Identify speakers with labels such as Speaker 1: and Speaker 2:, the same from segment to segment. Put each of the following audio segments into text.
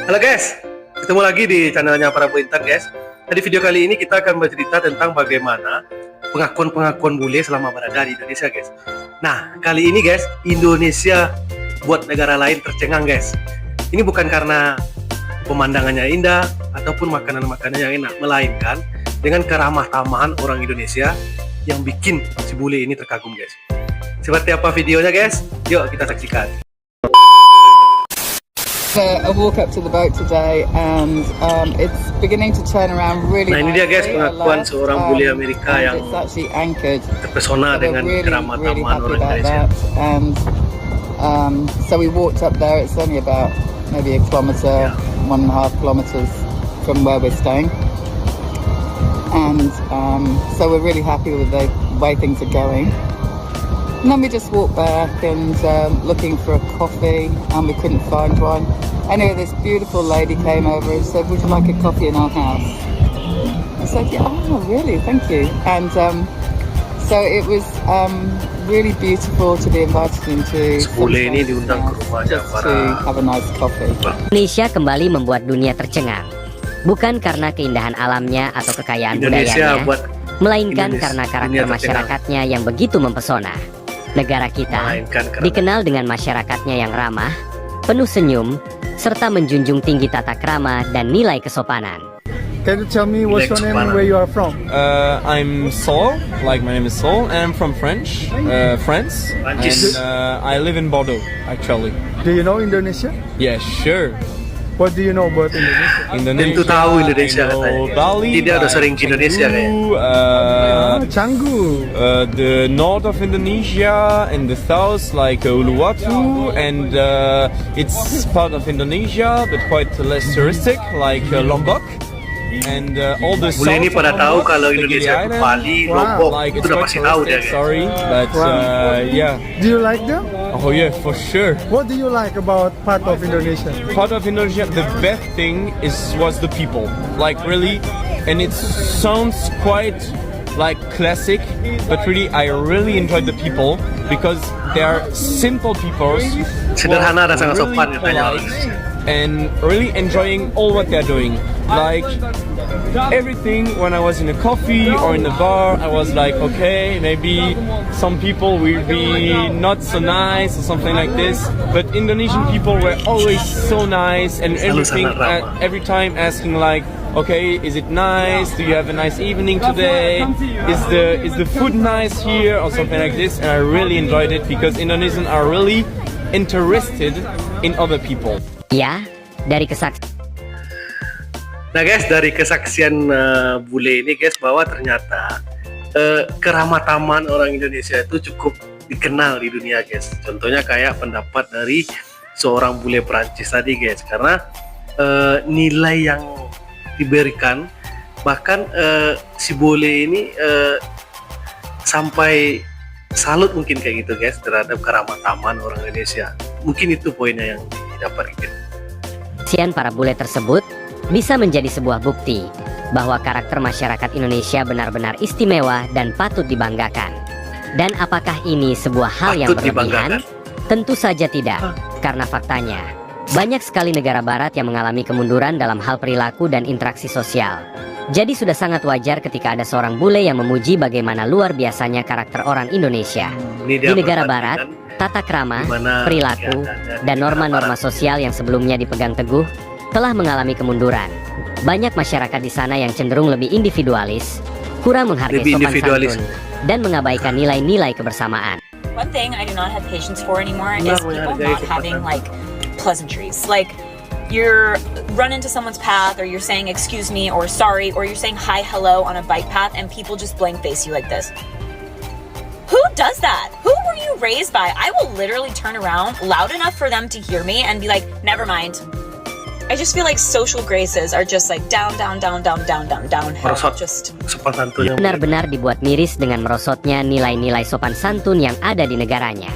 Speaker 1: Halo guys, ketemu lagi di channelnya Para Intan guys. Nah, di video kali ini kita akan bercerita tentang bagaimana pengakuan-pengakuan bule selama berada di Indonesia guys. Nah, kali ini guys, Indonesia buat negara lain tercengang guys. Ini bukan karena pemandangannya indah ataupun makanan-makanan yang enak, melainkan dengan keramah tamahan orang Indonesia yang bikin si bule ini terkagum guys. Seperti apa videonya guys? Yuk kita saksikan.
Speaker 2: A walk up to the boat today, and it's beginning to turn around really.
Speaker 1: Nah, ini dia guys pengakuan seorang bule Amerika yang terpesona dengan keramah tamahan orang Indonesia.
Speaker 2: And so we walked up there. It's only about maybe a kilometer, 1.5 kilometers from where we're staying, and so we're really happy with the way things are going. And then we just walked back and looking for a coffee, and we couldn't find one. Anyway, this beautiful lady came over and said, "Would you like a coffee in our house?" I said, "Yeah, oh, really, thank you." And so it was really beautiful to be invited into
Speaker 1: ini diundang ke rumahnya
Speaker 2: to have a nice coffee.
Speaker 3: Indonesia kembali membuat dunia tercengang, bukan karena keindahan alamnya atau kekayaan budayanya, melainkan karena karakter masyarakatnya yang begitu mempesona. Negara kita dikenal dengan masyarakatnya yang ramah, penuh senyum, serta menjunjung tinggi tata krama dan nilai kesopanan.
Speaker 4: Can you tell me what's your name and where you are from?
Speaker 5: I'm Saul, like my name is Saul, and I'm from France, and I live in Bordeaux, actually.
Speaker 4: Do you know Indonesia?
Speaker 5: Yeah, sure.
Speaker 4: What do you know about Indonesia?
Speaker 1: Tentu tahu Indonesia katanya.
Speaker 5: Bali,
Speaker 1: Tidak udah sering ke Indonesia
Speaker 4: Canggu.
Speaker 5: The north of Indonesia and the south like Uluwatu, and it's part of Indonesia but quite less touristic like Lombok. And all the
Speaker 1: bule ini pada tahu kalau Indonesia itu Bali, Lombok,
Speaker 5: like,
Speaker 1: itu udah pasti tahu dia.
Speaker 5: Sorry, but yeah.
Speaker 4: Do you like them?
Speaker 5: Oh yeah, for sure.
Speaker 4: What do you like about part of Indonesia?
Speaker 5: Part of Indonesia, the best thing was the people. Like really, and it sounds quite like classic, but really I really enjoyed the people because they are simple people,
Speaker 1: sederhana dan sangat
Speaker 5: really
Speaker 1: sopan katanya.
Speaker 5: And really enjoying all what they're doing. Like everything, when I was in a coffee or in a bar, I was like, okay, maybe some people will be not so nice or something like this. But Indonesian people were always so nice, and everything, every time asking like, okay, is it nice? Do you have a nice evening today? Is the food nice here or something like this? And I really enjoyed it because Indonesians are really interested in other people.
Speaker 3: Ya, dari kesaksian.
Speaker 1: Nah guys, dari kesaksian bule ini guys, bahwa ternyata keramah tamahan orang Indonesia itu cukup dikenal di dunia guys. Contohnya kayak pendapat dari seorang bule Perancis tadi guys, karena nilai yang diberikan, bahkan si bule ini sampai salut mungkin kayak gitu guys terhadap keramah tamahan orang Indonesia. Mungkin itu poinnya yang didapat gitu.
Speaker 3: Kesaksian para bule tersebut bisa menjadi sebuah bukti bahwa karakter masyarakat Indonesia benar-benar istimewa dan patut dibanggakan. Dan apakah ini sebuah hal yang berlebihan? Tentu saja tidak, karena faktanya banyak sekali negara barat yang mengalami kemunduran dalam hal perilaku dan interaksi sosial. Jadi sudah sangat wajar ketika ada seorang bule yang memuji bagaimana luar biasanya karakter orang Indonesia. Di negara barat, tata krama, perilaku, dan norma-norma sosial yang sebelumnya dipegang teguh telah mengalami kemunduran. Banyak masyarakat di sana yang cenderung lebih individualis, kurang menghargai sopan santun, dan mengabaikan nilai-nilai kebersamaan.
Speaker 6: One thing I do not have patience for anymore is people not having like pleasantries. Like you're run into someone's path, or you're saying excuse me or sorry, or you're saying hi, hello on a bike path, and people just blank face you like this. Who does that? Who were you raised by? I will literally turn around loud enough for them to hear me and be like, never mind. I just feel like social graces are just like down. Just
Speaker 3: benar-benar dibuat miris dengan merosotnya nilai-nilai sopan santun yang ada di negaranya.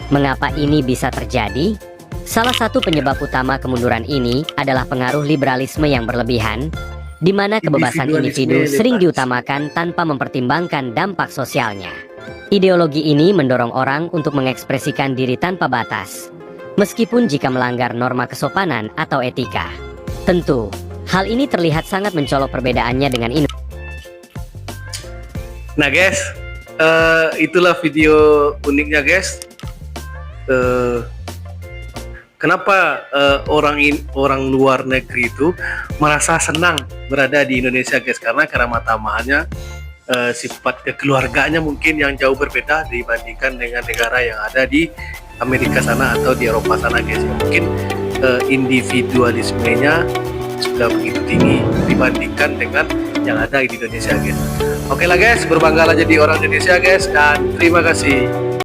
Speaker 3: Mengapa ini bisa terjadi? Salah satu penyebab utama kemunduran ini adalah pengaruh liberalisme yang berlebihan, di mana kebebasan individu sering diutamakan tanpa mempertimbangkan dampak sosialnya. Ideologi ini mendorong orang untuk mengekspresikan diri tanpa batas, meskipun jika melanggar norma kesopanan atau etika. Tentu, hal ini terlihat sangat mencolok perbedaannya dengan Indonesia.
Speaker 1: Nah guys, itulah video uniknya guys. Kenapa orang luar negeri itu merasa senang berada di Indonesia guys? Karena keramah-tamahannya, sifat kekeluarganya mungkin yang jauh berbeda dibandingkan dengan negara yang ada di Amerika sana atau di Eropa sana guys. Mungkin individualismenya sudah begitu tinggi dibandingkan dengan yang ada di Indonesia guys. Oke lah guys, berbanggalah jadi orang Indonesia guys, dan terima kasih.